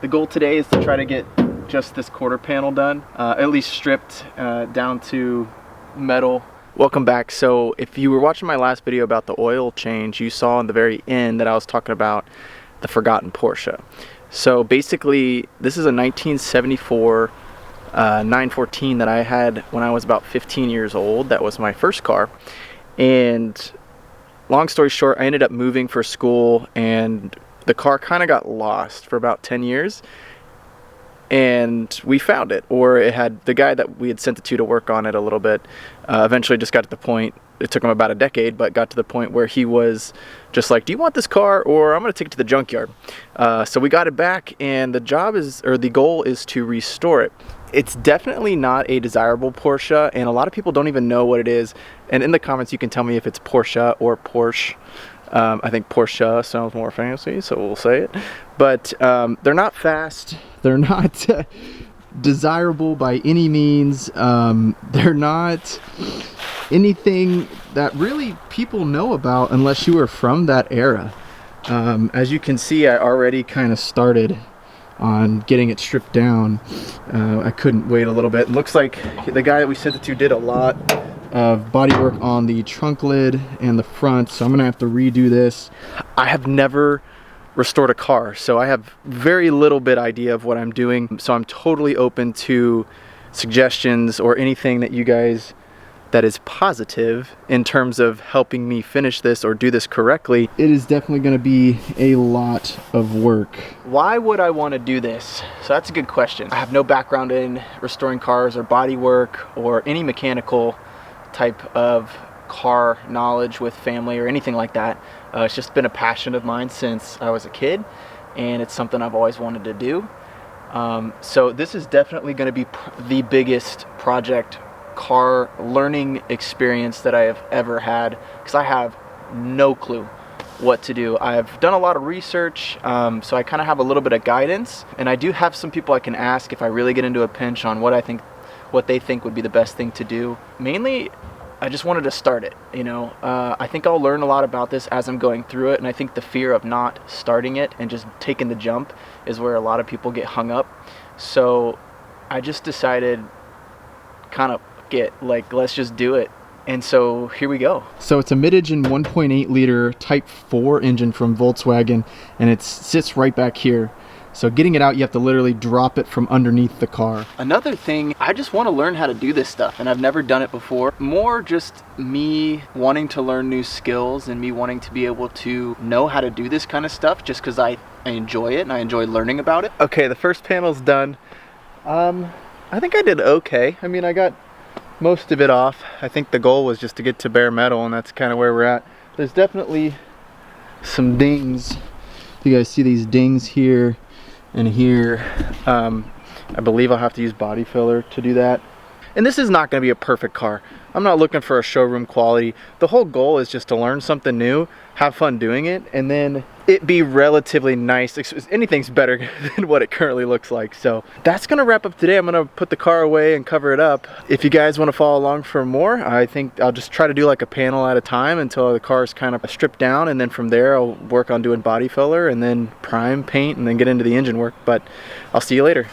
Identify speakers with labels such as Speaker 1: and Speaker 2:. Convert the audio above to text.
Speaker 1: The goal today is to try to get just this quarter panel done, at least stripped down to metal. Welcome back. So if you were watching my last video about the oil change, you saw in the very end that I was talking about the forgotten Porsche. So basically this is a 1974 914 that I had when I was about 15 years old. That was my first car, and long story short, I ended up moving for school and the car kind of got lost for about 10 years, and we found it, or it had the guy that we had sent it to work on it a little bit, eventually just got to the point, it took him about a decade, but got to the point where he was just like, do you want this car, or I'm gonna take it to the junkyard. So we got it back, and the goal is to restore it. It's definitely not a desirable Porsche, and a lot of people don't even know what it is, and in the comments you can tell me if it's Porsche or Porsche. I think Porsche sounds more fancy, so we'll say it. But they're not fast. They're not desirable by any means. They're not anything that really people know about unless you are from that era. As you can see, I already kind of started on getting it stripped down. I couldn't wait a little bit. It looks like the guy that we sent it to did a lot of bodywork on the trunk lid and the front, so I'm gonna have to redo this. I have never restored a car, so I have very little bit idea of what I'm doing, so I'm totally open to suggestions or anything that you guys that is positive in terms of helping me finish this or do this correctly. It is definitely going to be a lot of work. Why would I want to do this? So that's a good question. I have no background in restoring cars or body work or any mechanical type of car knowledge with family or anything like that. It's just been a passion of mine since I was a kid, and it's something I've always wanted to do. So this is definitely going to be the biggest project car learning experience that I have ever had, because I have no clue what to do. I've done a lot of research, so I kind of have a little bit of guidance, and I do have some people I can ask if I really get into a pinch on what they think would be the best thing to do. Mainly, I just wanted to start it, you know. I think I'll learn a lot about this as I'm going through it, and I think the fear of not starting it and just taking the jump is where a lot of people get hung up. So I just decided kind of let's just do it. And so here we go. So it's a mid-engine 1.8 liter Type 4 engine from Volkswagen, and it sits right back here. So getting it out, you have to literally drop it from underneath the car. Another thing, I just want to learn how to do this stuff, and I've never done it before. More just me wanting to learn new skills and me wanting to be able to know how to do this kind of stuff just because I enjoy it and I enjoy learning about it. Okay, the first panel's done. I think I did okay. I mean, I got most of it off. I think the goal was just to get to bare metal, and that's kind of where we're at. There's definitely some dings. You guys see these dings here and here. I believe I'll have to use body filler to do that. And this is not going to be a perfect car. I'm not looking for a showroom quality. The whole goal is just to learn something new, have fun doing it, and then it be relatively nice. Anything's better than what it currently looks like. So that's gonna wrap up today. I'm gonna put the car away and cover it up. If you guys want to follow along for more, I think I'll just try to do like a panel at a time until the car is kind of stripped down, and then from there I'll work on doing body filler and then prime, paint, and then get into the engine work. But I'll see you later.